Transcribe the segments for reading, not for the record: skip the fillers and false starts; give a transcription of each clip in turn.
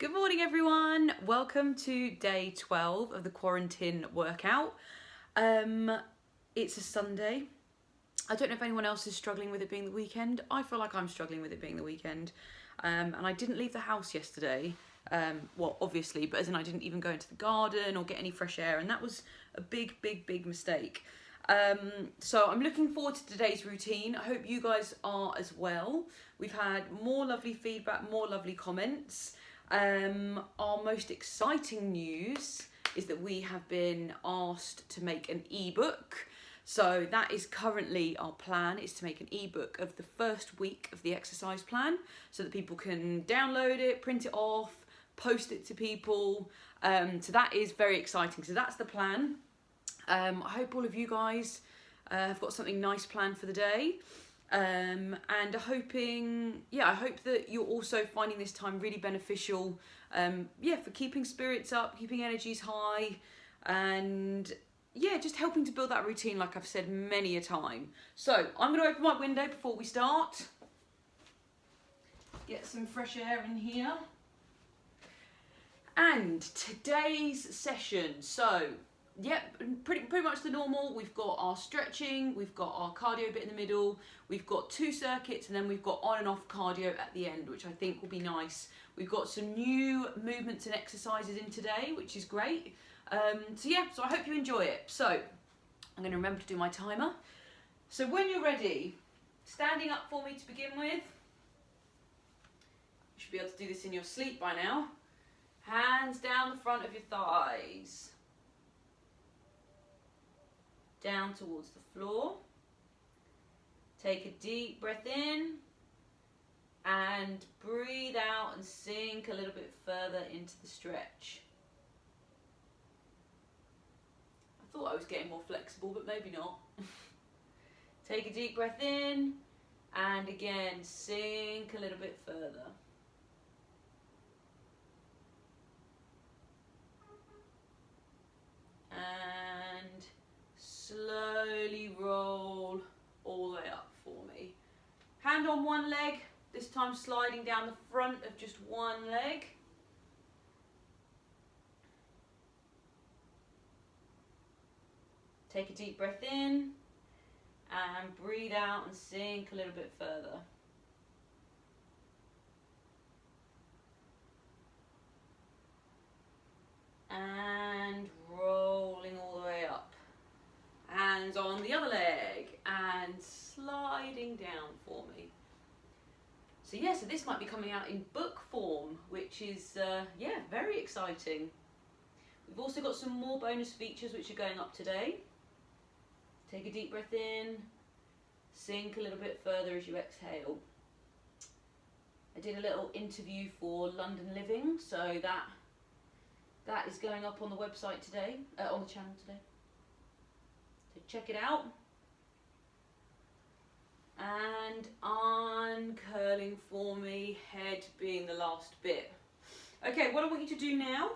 Good morning everyone, welcome to day 12 of the Quaran-Tin workout. It's a Sunday. I don't know if anyone else is struggling with it being the weekend. I feel like I'm struggling with it being the weekend. And I didn't leave the house yesterday, well obviously, but as in I didn't even go into the garden or get any fresh air, and that was a big mistake. So I'm looking forward to today's routine. I hope you guys are as well. We've had more lovely feedback, more lovely comments. Our most exciting news is that we have been asked to make an ebook. So that is currently our plan, is to make an ebook of the first week of the exercise plan so that people can download it, print it off, post it to people. So that is very exciting. So that's the plan. I hope all of you guys have got something nice planned for the day. And I hope that you're also finding this time really beneficial, for keeping spirits up, keeping energies high, and just helping to build that routine like I've said many a time. So I'm going to open my window before we start, get some fresh air in here. And today's session, pretty much the normal. We've got our stretching, we've got our cardio bit in the middle, we've got 2 circuits, and then we've got on and off cardio at the end, which I think will be nice. We've got some new movements and exercises in today, which is great. So I hope you enjoy it. So I'm going to remember to do my timer. So when you're ready, standing up for me to begin with. You should be able to do this in your sleep by now. Hands down the front of your thighs. Down towards the floor. Take a deep breath in and breathe out and sink a little bit further into the stretch. I thought I was getting more flexible, but maybe not. Take a deep breath in and again sink a little bit further. And slowly roll all the way up for me. Hand on one leg, this time sliding down the front of just one leg. Take a deep breath in and breathe out and sink a little bit further. And rolling all the way up. Hands on the other leg and sliding down for me. So this might be coming out in book form, which is very exciting. We've also got some more bonus features which are going up today. Take a deep breath in, sink a little bit further as you exhale. I did a little interview for London Living, so that is going up on the website today, on the channel today. So check it out. And uncurling for me, head being the last bit. Okay, what I want you to do now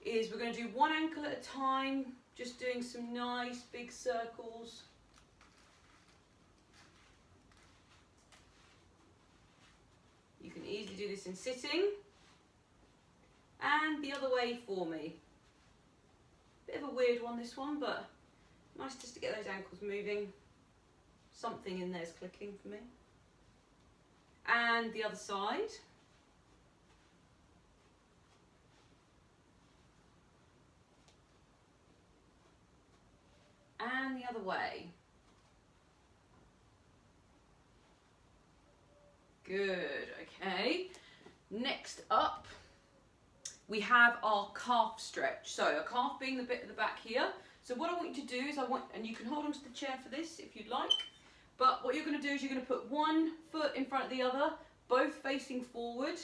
is we're going to do one ankle at a time, just doing some nice big circles. You can easily do this in sitting. And the other way for me. Bit of a weird one, this one, but nice just to get those ankles moving. Something in there's clicking for me. And the other side. And the other way. Good, okay. Next up, we have our calf stretch. So a calf being the bit at the back here. So what I want you to do is and you can hold onto the chair for this if you'd like, but what you're going to do is you're going to put one foot in front of the other, both facing forward,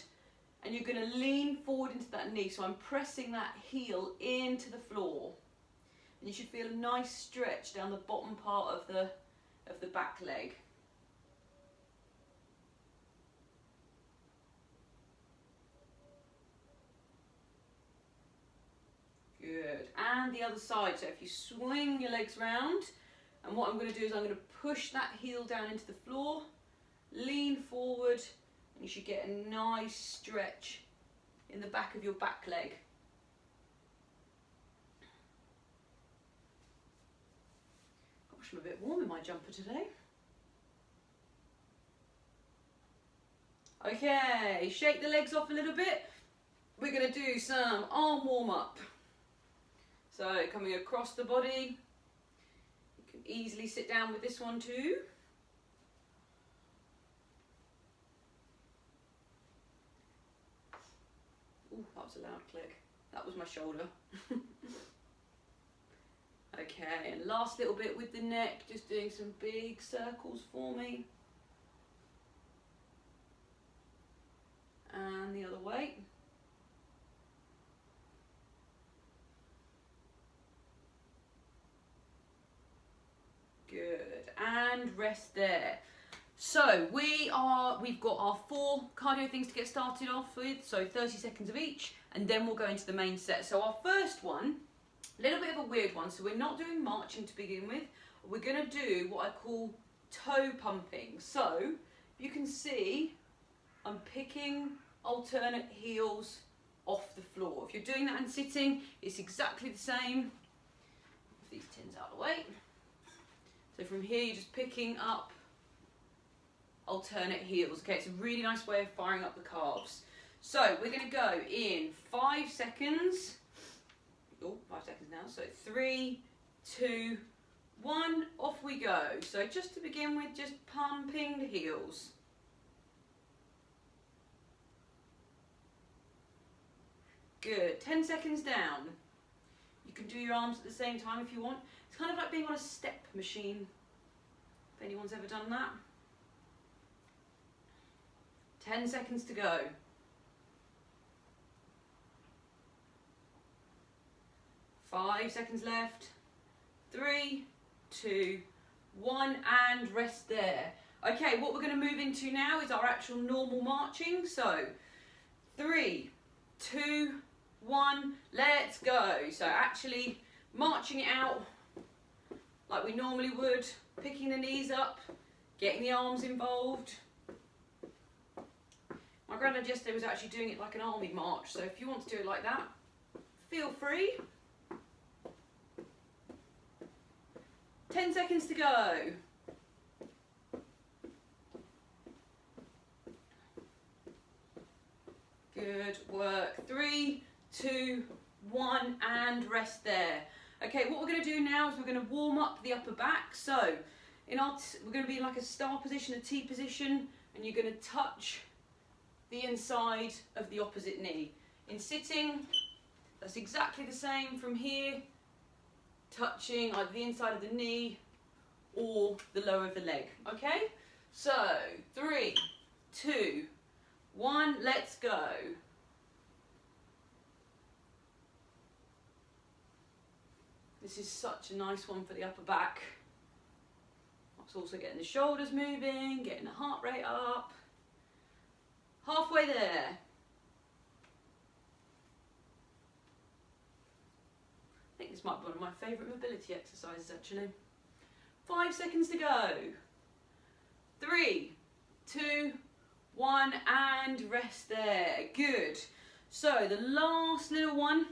and you're going to lean forward into that knee. So I'm pressing that heel into the floor. And you should feel a nice stretch down the bottom part of the back leg. Good. And the other side. So if you swing your legs round, and what I'm going to do is I'm going to push that heel down into the floor, lean forward, and you should get a nice stretch in the back of your back leg. Gosh, I'm a bit warm in my jumper today. Okay, shake the legs off a little bit. We're going to do some arm warm up. So coming across the body. You can easily sit down with this one too. Ooh, that was a loud click. That was my shoulder. Okay, and last little bit with the neck, just doing some big circles for me. And the other way. Good, and rest there. So we've got our 4 cardio things to get started off with, so 30 seconds of each, and then we'll go into the main set. So our first one, a little bit of a weird one, so we're not doing marching to begin with. We're going to do what I call toe pumping. So you can see I'm picking alternate heels off the floor. If you're doing that and sitting, it's exactly the same. Move these tins out of the way. So from here, you're just picking up alternate heels. Okay, it's a really nice way of firing up the calves. So we're going to go in 5 seconds. Oh, 5 seconds now. So 3, 2, 1, off we go. So just to begin with, just pumping the heels. Good. 10 seconds down. You can do your arms at the same time if you want. It's kind of like being on a step machine, if anyone's ever done that. 10 seconds to go. 5 seconds left. 3, 2, 1, and rest there. Okay, what we're going to move into now is our actual normal marching. So 3, 2, 1, let's go. So actually marching it out like we normally would, picking the knees up, getting the arms involved. My granddad yesterday was actually doing it like an army march, so if you want to do it like that, feel free. 10 seconds to go. Good work. 3, 2, 1, and rest there. Okay, what we're going to do now is we're going to warm up the upper back. So we're going to be in like a star position, a T position, and you're going to touch the inside of the opposite knee. In sitting, that's exactly the same from here, touching either the inside of the knee or the lower of the leg. Okay, so 3, 2, 1, let's go. This is such a nice one for the upper back. It's also getting the shoulders moving, getting the heart rate up. Halfway there. I think this might be one of my favourite mobility exercises actually. 5 seconds to go. 3, 2, 1, and rest there. Good. So the last little one,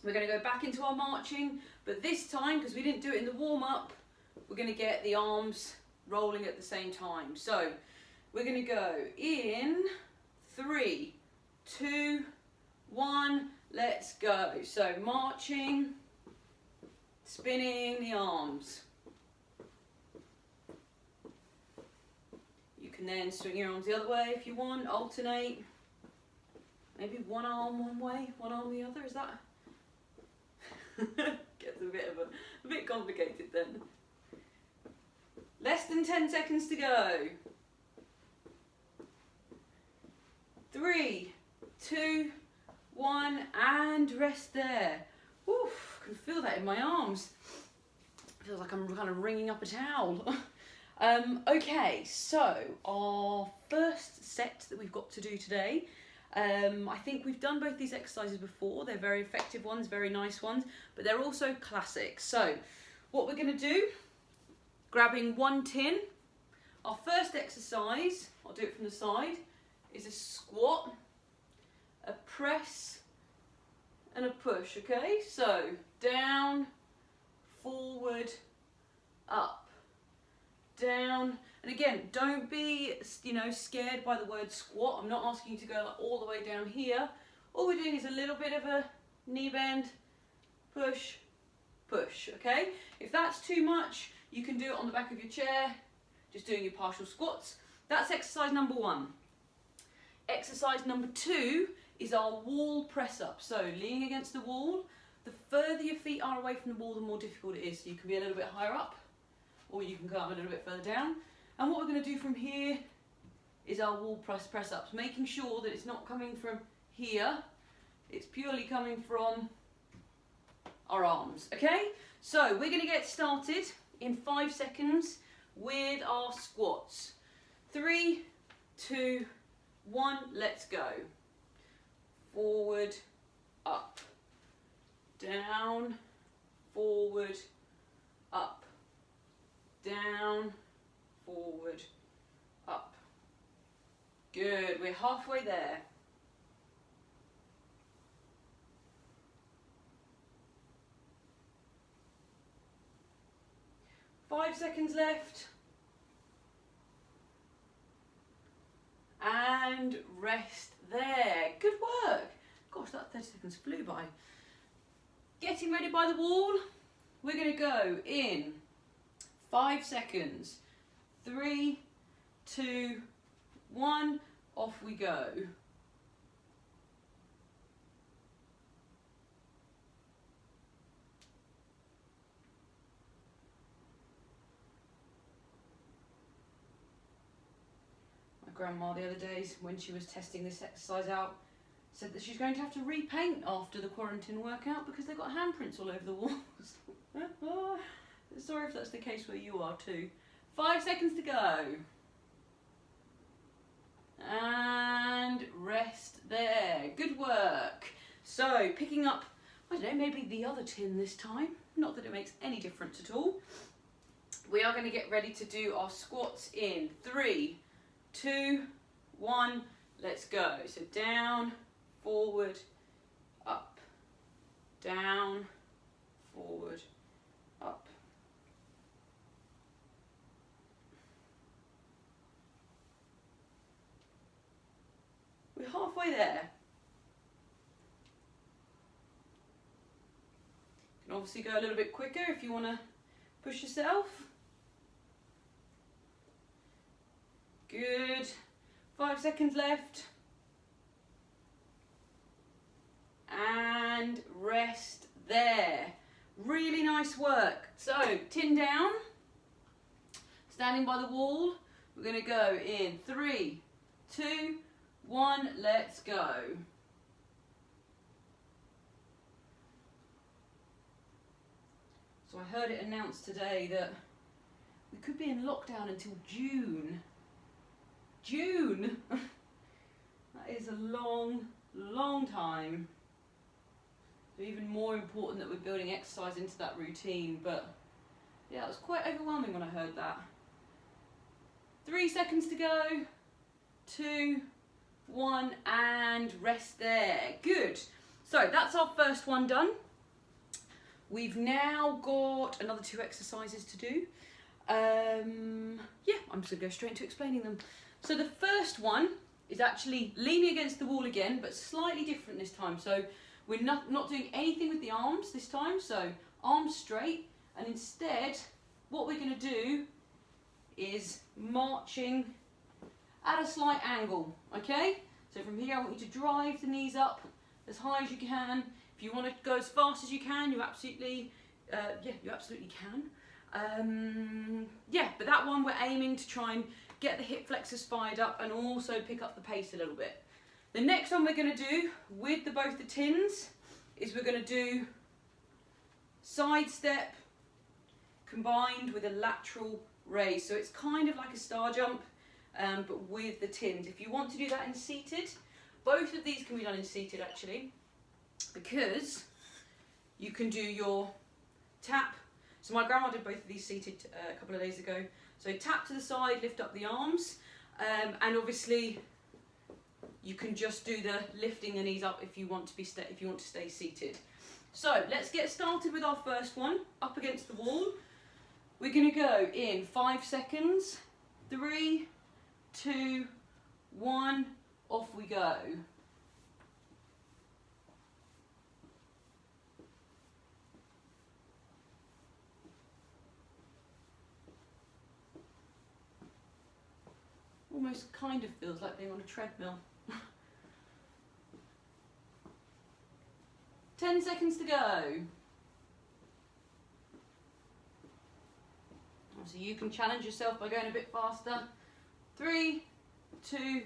we're going to go back into our marching, but this time, because we didn't do it in the warm-up, we're going to get the arms rolling at the same time. So we're going to go in 3, 2, 1, let's go. So marching, spinning the arms. You can then swing your arms the other way if you want, alternate. Maybe one arm one way, one arm the other, is that? Gets a bit complicated then. Less than 10 seconds to go. 3, 2, 1, and rest there. Oof, I can feel that in my arms. Feels like I'm kind of wringing up a towel. Okay, so our first set that we've got to do today, I think we've done both these exercises before. They're very effective ones, very nice ones, but they're also classics. So what we're going to do, grabbing one tin. Our first exercise, I'll do it from the side, is a squat, a press and a push, okay? So down, forward, up, down. And again, don't be, scared by the word squat. I'm not asking you to go all the way down here. All we're doing is a little bit of a knee bend, push, push, okay? If that's too much, you can do it on the back of your chair, just doing your partial squats. That's exercise number 1. Exercise number 2 is our wall press up. So leaning against the wall, the further your feet are away from the wall, the more difficult it is. So you can be a little bit higher up, or you can come a little bit further down. And what we're going to do from here is our wall press ups, making sure that it's not coming from here, it's purely coming from our arms, okay? So we're going to get started in 5 seconds with our squats. 3, 2, 1, let's go. Forward, up, down, forward, up, down, forward, up. Good, we're halfway there. Five seconds left. And rest there. Good work. Gosh, that 30 seconds flew by. Getting ready by the wall. We're going to go in 5 seconds. 3, 2, 1. Off we go. Grandma the other days, when she was testing this exercise out, said that she's going to have to repaint after the Quaran-Tin workout because they've got handprints all over the walls. Sorry if that's the case where you are too. 5 seconds to go. And rest there. Good work. So picking up, I don't know, maybe the other tin this time. Not that it makes any difference at all. We are going to get ready to do our squats in 3, 2, 1, let's go. So down, forward, up, down, forward, up. We're halfway there. You can obviously go a little bit quicker if you want to push yourself. Good. 5 seconds left. And rest there. Really nice work. So, tin down. Standing by the wall. We're going to go in 3, 2, 1. Let's go. So I heard it announced today that we could be in lockdown until June. June! That is a long, long time. So even more important that we're building exercise into that routine, but yeah, it was quite overwhelming when I heard that. 3 seconds to go. 2, 1, and rest there. Good. So that's our first one done. We've now got another 2 exercises to do. Yeah, I'm just going to go straight into explaining them. So the first one is actually leaning against the wall again, but slightly different this time. So we're not doing anything with the arms this time. So arms straight, and instead what we're going to do is marching at a slight angle, okay? So from here I want you to drive the knees up as high as you can. If you want to go as fast as you can, you absolutely can. Yeah, but that one we're aiming to try and get the hip flexors fired up and also pick up the pace a little bit. The next one we're going to do with both the tins is we're going to do side step combined with a lateral raise. So it's kind of like a star jump, but with the tins. If you want to do that in seated, both of these can be done in seated actually, because you can do your tap. So my grandma did both of these seated a couple of days ago. So tap to the side, lift up the arms, and obviously You can just do the lifting the knees up if you want to stay seated. So let's get started with our first one, up against the wall. We're going to go in 5 seconds. 3, 2, 1, off we go. Almost kind of feels like being on a treadmill. 10 seconds to go. So you can challenge yourself by going a bit faster. 3, 2,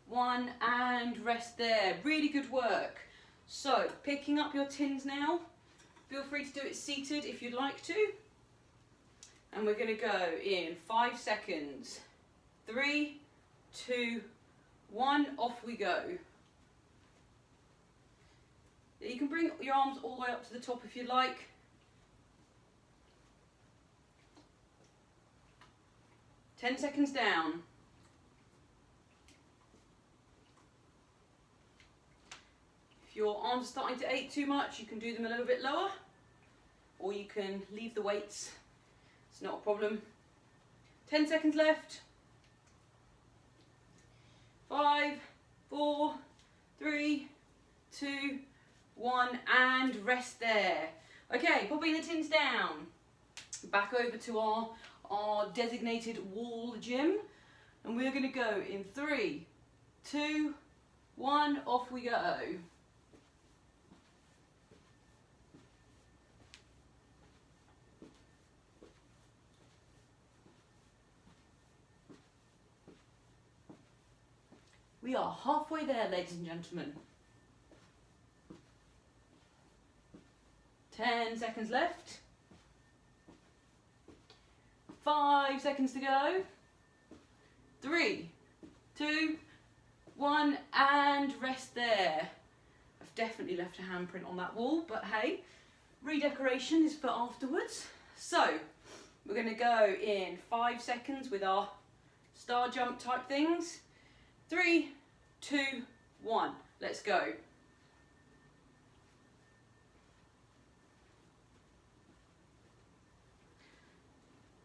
1, and rest there. Really good work. So picking up your tins now. Feel free to do it seated if you'd like to. And we're going to go in 5 seconds. 3, 2, 1, off we go. You can bring your arms all the way up to the top if you like. Ten seconds down. If your arms are starting to ache too much, you can do them a little bit lower, or you can leave the weights. It's not a problem. 10 seconds left. 5, 4, 3, 2, 1, and rest there. Okay, popping the tins down. Back over to our designated wall gym, and we're going to go in 3, 2, 1, off we go. We are halfway there, ladies and gentlemen. 10 seconds left. 5 seconds to go. 3, 2, 1, and rest there. I've definitely left a handprint on that wall, but hey, redecoration is for afterwards. So we're going to go in 5 seconds with our star jump type things. 3, 2, 1, let's go.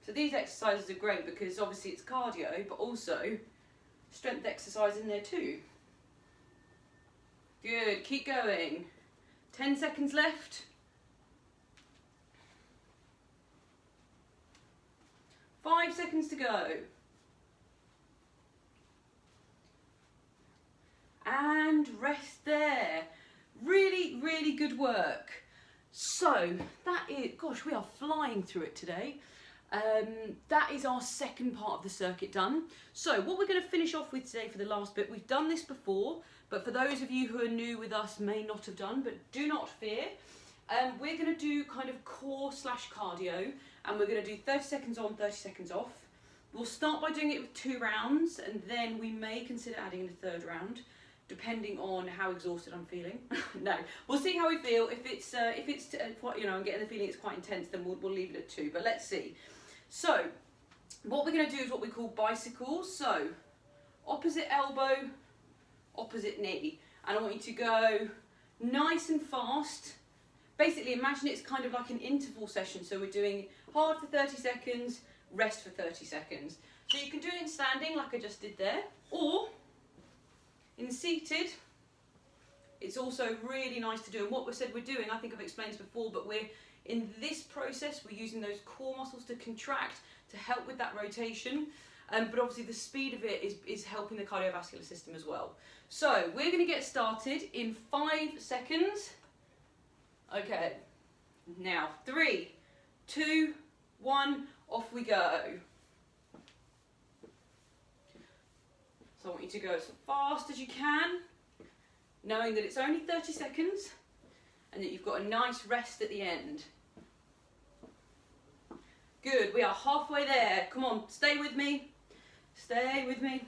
So these exercises are great because obviously it's cardio, but also strength exercise in there too. Good, keep going. 10 seconds left. 5 seconds to go. And rest there. Really, really good work. So that is, gosh, we are flying through it today. That is our second part of the circuit done. So what we're going to finish off with today for the last bit, we've done this before, but for those of you who are new with us may not have done, but do not fear. We're going to do kind of core / cardio, and we're going to do 30 seconds on, 30 seconds off. We'll start by doing it with 2 rounds, and then we may consider adding in a 3rd round, depending on how exhausted I'm feeling. No, we'll see how we feel. If it's quite, I'm getting the feeling it's quite intense, then we'll leave it at 2. But let's see. So, what we're going to do is what we call bicycles. So, opposite elbow, opposite knee, and I want you to go nice and fast. Basically, imagine it's kind of like an interval session. So we're doing hard for 30 seconds, rest for 30 seconds. So you can do it in standing, like I just did there, or in seated. It's also really nice to do, and what we said we're doing, I think I've explained this before, but we're in this process, we're using those core muscles to contract, to help with that rotation, but obviously the speed of it is helping the cardiovascular system as well. So we're going to get started in 5 seconds. Okay, now 3, 2, 1, off we go. So I want you to go as fast as you can, knowing that it's only 30 seconds and that you've got a nice rest at the end. Good, we are halfway there. Come on, stay with me. Stay with me.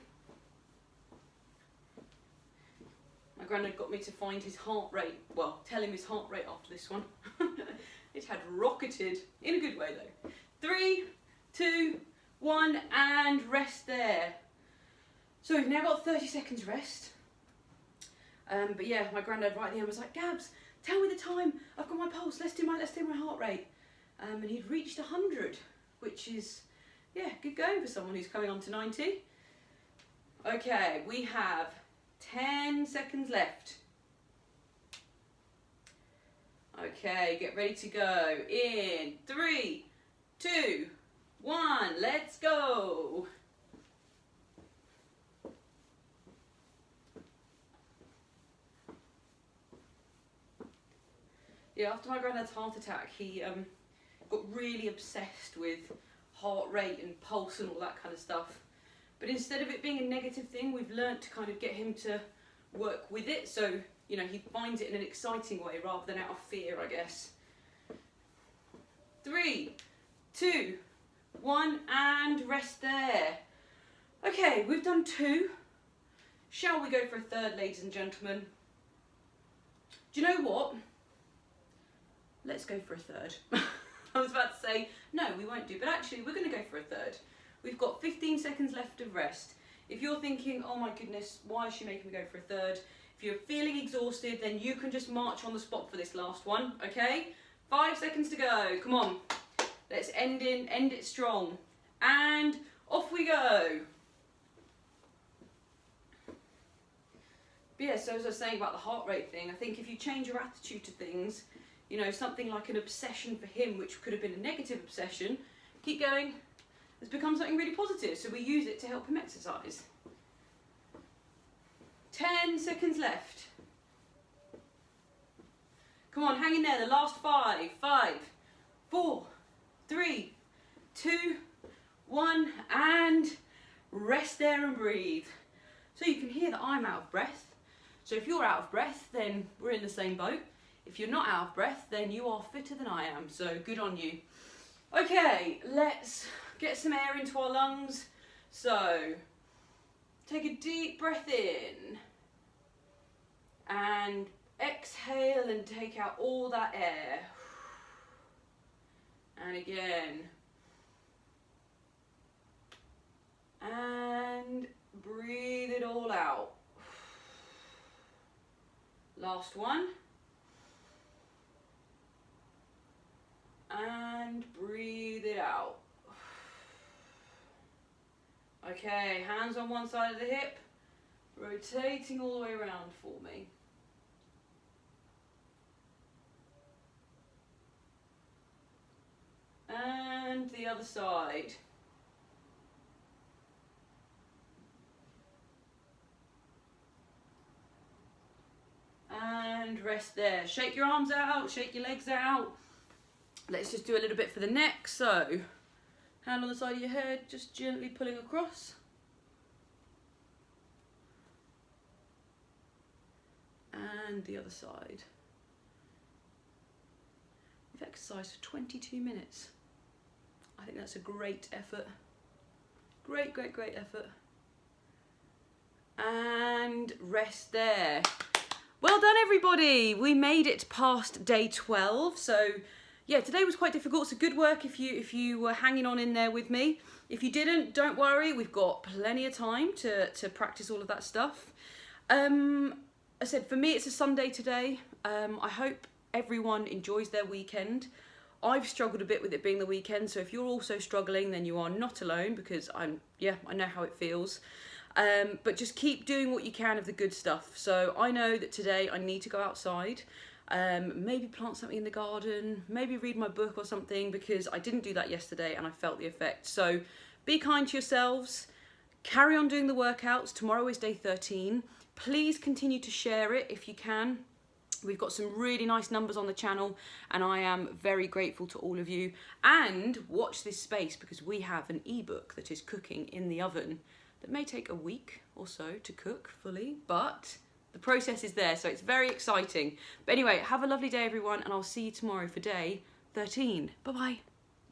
My granddad got me to find his heart rate, well, tell him his heart rate after this one. It had rocketed, in a good way though. 3, 2, 1, and rest there. So we've now got 30 seconds rest. But yeah, my granddad right at the end was like, Gabs, tell me the time. I've got my pulse. Let's do my heart rate. And he'd reached 100, which is, yeah, good going for someone who's coming on to 90. Okay, we have 10 seconds left. Okay, get ready to go. In 3, 2, 1, let's go. Yeah, after my granddad's heart attack, he got really obsessed with heart rate and pulse and all that kind of stuff. But instead of it being a negative thing, we've learnt to kind of get him to work with it. So, you know, he finds it in an exciting way rather than out of fear, I guess. 3, 2, 1, and rest there. Okay, we've done 2. Shall we go for a third, ladies and gentlemen? Do you know what? Let's go for a third. I was about to say, no, we won't do, but actually we're going to go for a third. We've got 15 seconds left of rest. If you're thinking, oh my goodness, why is she making me go for a third? If you're feeling exhausted, then you can just march on the spot for this last one, okay? 5 seconds to go, come on. Let's end it strong. And off we go. But yeah, so as I was saying about the heart rate thing, I think if you change your attitude to things, you know, something like an obsession for him, which could have been a negative obsession, keep going, has become something really positive. So we use it to help him exercise. 10 seconds left. Come on, hang in there, the last 5. 5, 4, 3, 2, 1, and rest there and breathe. So you can hear that I'm out of breath. So if you're out of breath, then we're in the same boat. If you're not out of breath, then you are fitter than I am, so good on you. Okay, let's get some air into our lungs. So, take a deep breath in and exhale and take out all that air. And again. And breathe it all out. Last one. And breathe it out. Okay, hands on one side of the hip, rotating all the way around for me. And the other side. And rest there. Shake your arms out, shake your legs out. Let's just do a little bit for the neck. So, hand on the side of your head, just gently pulling across. And the other side. We've exercised for 22 minutes. I think that's a great effort. Great, great, great effort. And rest there. Well done, everybody. We made it past day 12. So yeah, today was quite difficult. So good work if you were hanging on in there with me. If you didn't, don't worry. We've got plenty of time to practice all of that stuff. I said, for me, it's a Sunday today. I hope everyone enjoys their weekend. I've struggled a bit with it being the weekend. So if you're also struggling, then you are not alone, because I know how it feels. But just keep doing what you can of the good stuff. So I know that today I need to go outside, maybe plant something in the garden, maybe read my book or something, because I didn't do that yesterday and I felt the effect. So be kind to yourselves, carry on doing the workouts. Tomorrow is day 13. Please continue to share it if you can. We've got some really nice numbers on the channel and I am very grateful to all of you. And watch this space, because we have an ebook that is cooking in the oven that may take a week or so to cook fully, but the process is there, so it's very exciting. But anyway, have a lovely day, everyone, and I'll see you tomorrow for day 13. Bye-bye.